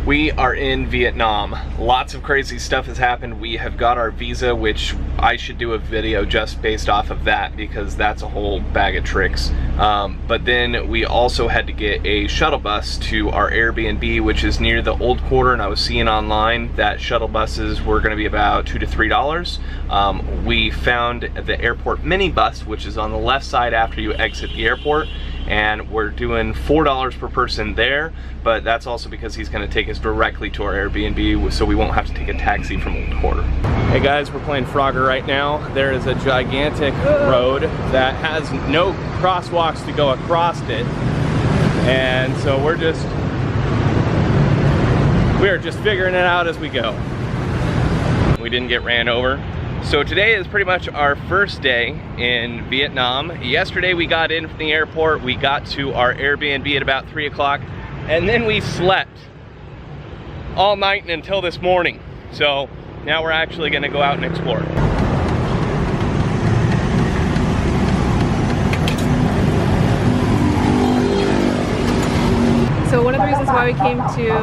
We are in Vietnam. Lots of crazy stuff has happened. We have got our visa, which I should do a video just based off of that because that's a whole bag of tricks. But then we also had to get a shuttle bus to our Airbnb, which is near the Old Quarter, and I was seeing online that shuttle buses were gonna be about $2 to $3. We found the airport minibus, which is on the left side after you exit the airport, and we're doing $4 per person there, but that's also because he's gonna take us directly to our Airbnb, so we won't have to take a taxi from Old Quarter. Hey guys, we're playing Frogger right now. There is a gigantic road that has no crosswalks to go across it, and so we are just figuring it out as we go. We didn't get ran over. So today is pretty much our first day in Vietnam. Yesterday we got in from the airport, we got to our Airbnb at about 3 o'clock, and then we slept all night until this morning. So now we're actually gonna go out and explore. So one of the reasons why we came to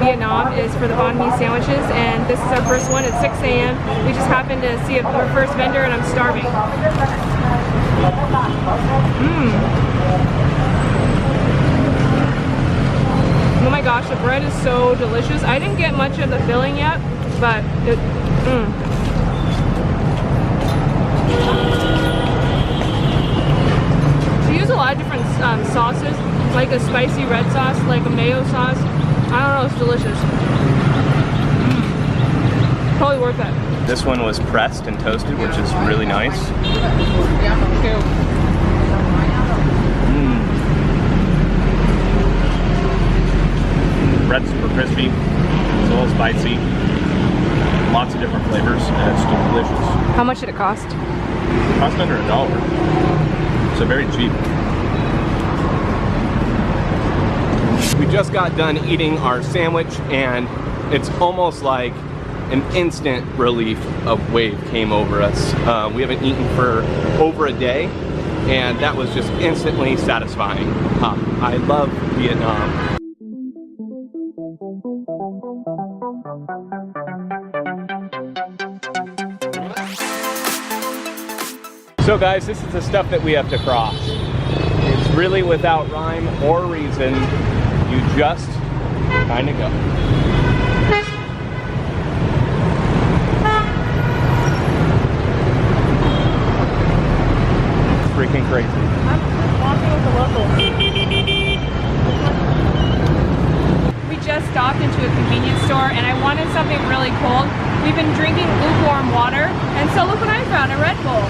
Vietnam is for the banh mi sandwiches, and this is our first one at 6 a.m. We just happened to see our first vendor, and I'm starving. Oh my gosh, the bread is so delicious. I didn't get much of the filling yet, but They use a lot of different sauces, like a spicy red sauce, like a mayo sauce. I don't know, it's delicious. Probably worth it. This one was pressed and toasted, which is really nice. Bread's super crispy, it's a little spicy, lots of different flavors, and it's delicious. How much did it cost? It cost under $1, so very cheap. We just got done eating our sandwich, and it's almost like an instant relief of wave came over us. We haven't eaten for over a day, and that was just instantly satisfying. I love Vietnam. So guys, this is the stuff that we have to cross. It's really without rhyme or reason. You just kind of go. It's freaking crazy. I'm walking with the locals. We just stopped into a convenience store, and I wanted something really cold. We've been drinking lukewarm water, and so look what I found, a Red Bull.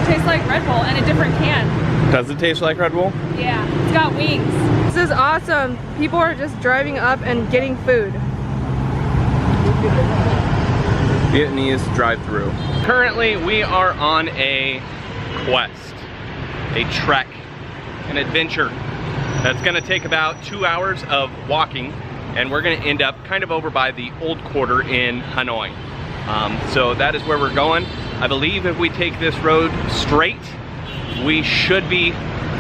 Tastes like Red Bull in a different can. Does it taste like Red Bull? Yeah, it's got wings. This is awesome. People are just driving up and getting food. Vietnamese drive-through. Currently, we are on a quest, a trek, an adventure that's gonna take about 2 hours of walking, and we're gonna end up kind of over by the Old Quarter in Hanoi. So that is where we're going. I believe if we take this road straight, we should be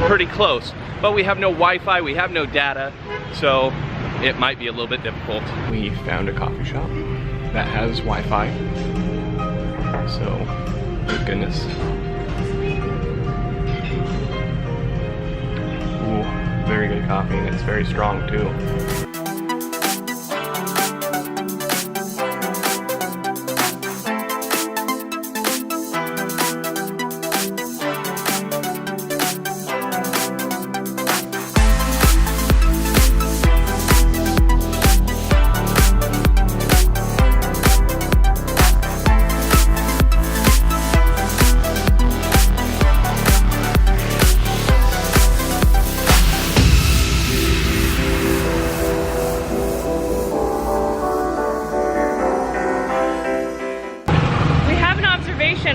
pretty close, but we have no Wi-Fi, we have no data, so it might be a little bit difficult. We found a coffee shop that has Wi-Fi, so thank goodness. Ooh, very good coffee, and it's very strong too.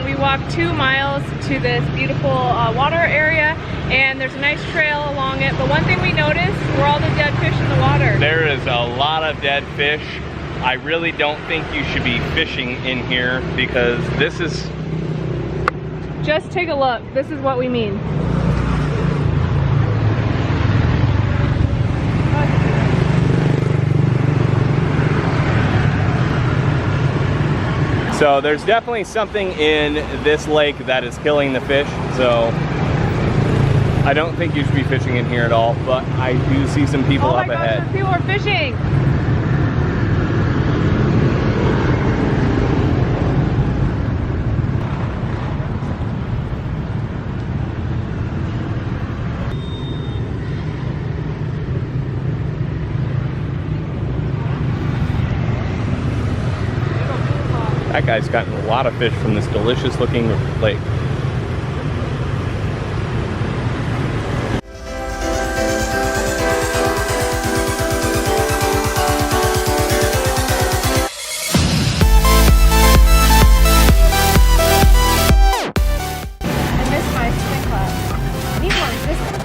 We walked 2 miles to this beautiful water area, and there's a nice trail along it, but one thing we noticed were all the dead fish in the water. There is a lot of dead fish. I really don't think you should be fishing in here because this is... Just take a look. This is what we mean. So there's definitely something in this lake that is killing the fish. So I don't think you should be fishing in here at all, but I do see some people up ahead. Oh my gosh, people are fishing! That guy's gotten a lot of fish from this delicious looking lake. I missed my swim class. I need more resistance.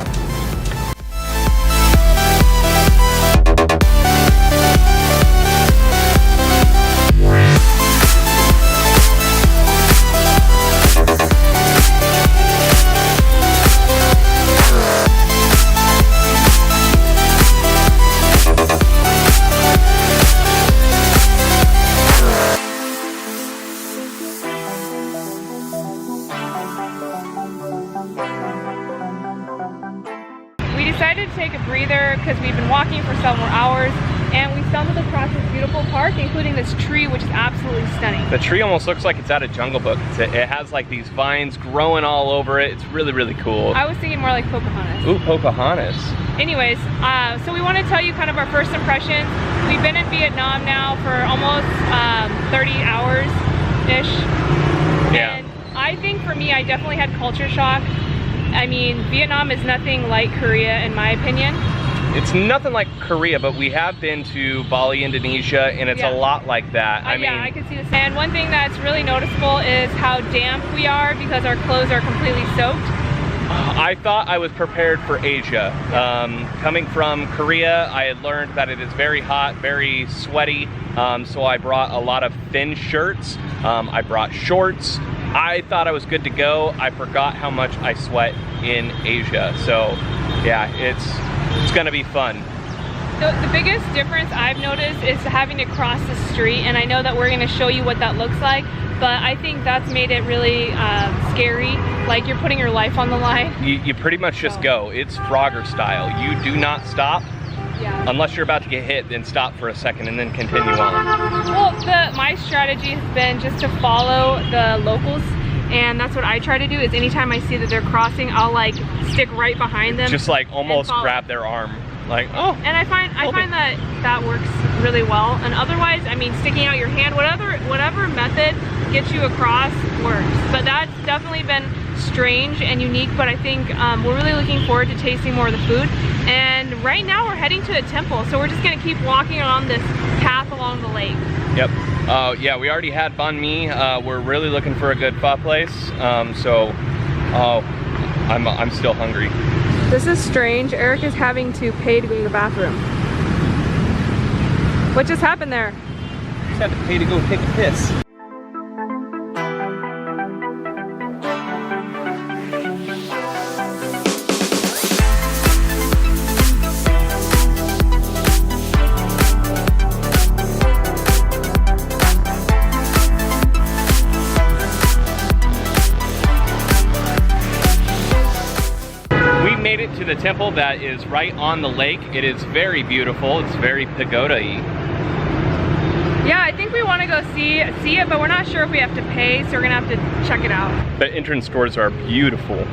We decided to take a breather because we've been walking for several hours and we stumbled across this beautiful park, including this tree, which is absolutely stunning. The tree almost looks like it's out of Jungle Book. It has like these vines growing all over it. It's really, really cool. I was thinking more like Pocahontas. Ooh, Pocahontas. Anyways, so we want to tell you kind of our first impressions. We've been in Vietnam now for almost 30 hours-ish. Yeah. And I think for me, I definitely had culture shock. I mean, Vietnam is nothing like Korea in my opinion. It's nothing like Korea, but we have been to Bali, Indonesia, and it's a lot like that. I mean, yeah, I can see this. And one thing that's really noticeable is how damp we are because our clothes are completely soaked. I thought I was prepared for Asia. Coming from Korea, I had learned that it is very hot, very sweaty, so I brought a lot of thin shirts. I brought shorts. I thought I was good to go. I forgot how much I sweat in Asia. So yeah, it's gonna be fun. The biggest difference I've noticed is having to cross the street, and I know that we're gonna show you what that looks like, but I think that's made it really scary, like you're putting your life on the line. You pretty much just go. It's Frogger style. You do not stop. Yeah. Unless you're about to get hit, then stop for a second and then continue on. Well, my strategy has been just to follow the locals, and that's what I try to do. Is anytime I see that they're crossing, I'll like stick right behind them. Just like almost grab their arm, like oh. And I find that works really well. And otherwise, I mean, sticking out your hand, whatever method gets you across works. But that's definitely been strange and unique. But I think we're really looking forward to tasting more of the food. And right now we're heading to a temple, so we're just gonna keep walking along this path along the lake. Yep. Yeah, we already had banh mi. We're really looking for a good pho place. I'm still hungry. This is strange. Eric is having to pay to go to the bathroom. What just happened there? Just had to pay to go take a piss. To the temple that is right on the lake. It is very beautiful. It's very pagoda-y. Yeah, I think we want to go see it, but we're not sure if we have to pay, so we're gonna have to check it out. The entrance doors are beautiful.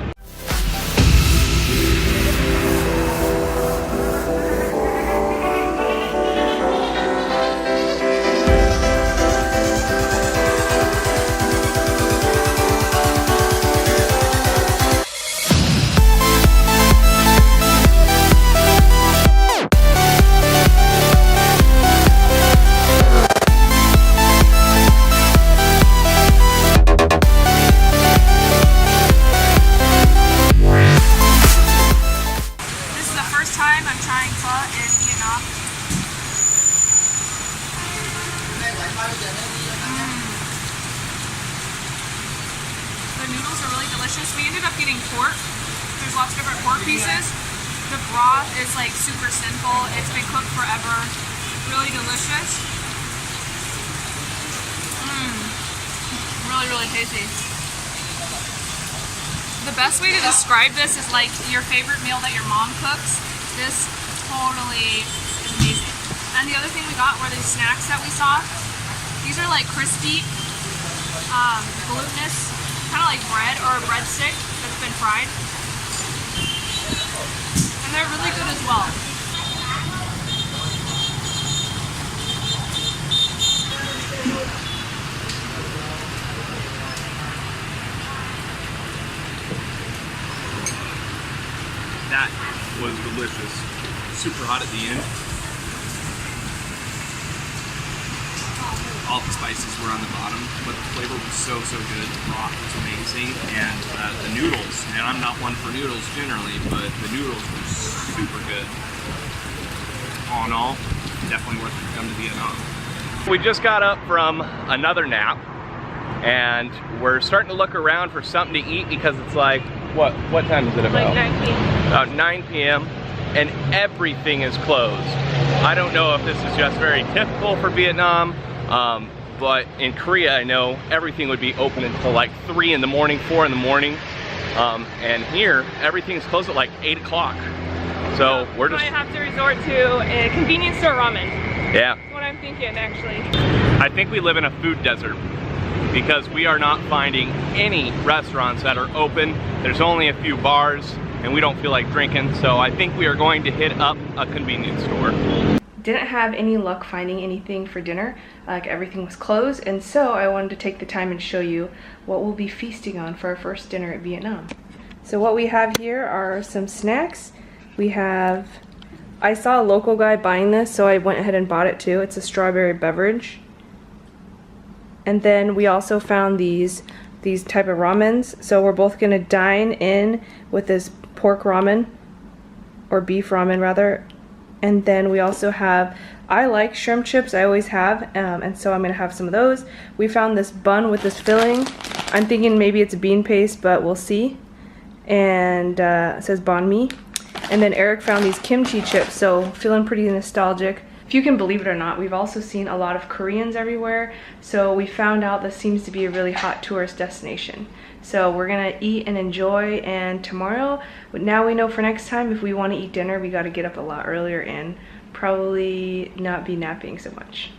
delicious. We ended up getting pork. There's lots of different pork pieces. The broth is like super simple. It's been cooked forever. Really delicious. Really, really tasty. The best way to describe this is like your favorite meal that your mom cooks. This totally is amazing. And the other thing we got were these snacks that we saw. These are like crispy, glutinous, kind of like bread or a breadstick that's been fried. And they're really good as well. That was delicious. Super hot at the end. All the spices were on the bottom, but the flavor was so good. The broth was amazing, and the noodles, and I'm not one for noodles generally, but the noodles were super good. All in all, definitely worth it to come to Vietnam. We just got up from another nap, and we're starting to look around for something to eat because it's like, what time is it about? Like 9 p.m. About 9 p.m. and everything is closed. I don't know if this is just very typical for Vietnam, but in Korea I know everything would be open until like 3 in the morning, 4 in the morning, and here everything's closed at like 8 o'clock. So we're just... might have to resort to a convenience store ramen. Yeah. That's what I'm thinking actually. I think we live in a food desert because we are not finding any restaurants that are open. There's only a few bars and we don't feel like drinking, so I think we are going to hit up a convenience store. Didn't have any luck finding anything for dinner, like everything was closed, and so I wanted to take the time and show you what we'll be feasting on for our first dinner at Vietnam. So what we have here are some snacks. We have, I saw a local guy buying this, so I went ahead and bought it too. It's a strawberry beverage. And then we also found these type of ramens. So we're both gonna dine in with this pork ramen, or beef ramen rather. And then we also have, I like shrimp chips, I always have, and so I'm gonna have some of those. We found this bun with this filling. I'm thinking maybe it's bean paste, but we'll see. And it says banh mi. And then Eric found these kimchi chips, so feeling pretty nostalgic. If you can believe it or not, we've also seen a lot of Koreans everywhere, so we found out this seems to be a really hot tourist destination. So we're gonna eat and enjoy, and tomorrow, now we know for next time, if we wanna eat dinner, we gotta get up a lot earlier and probably not be napping so much.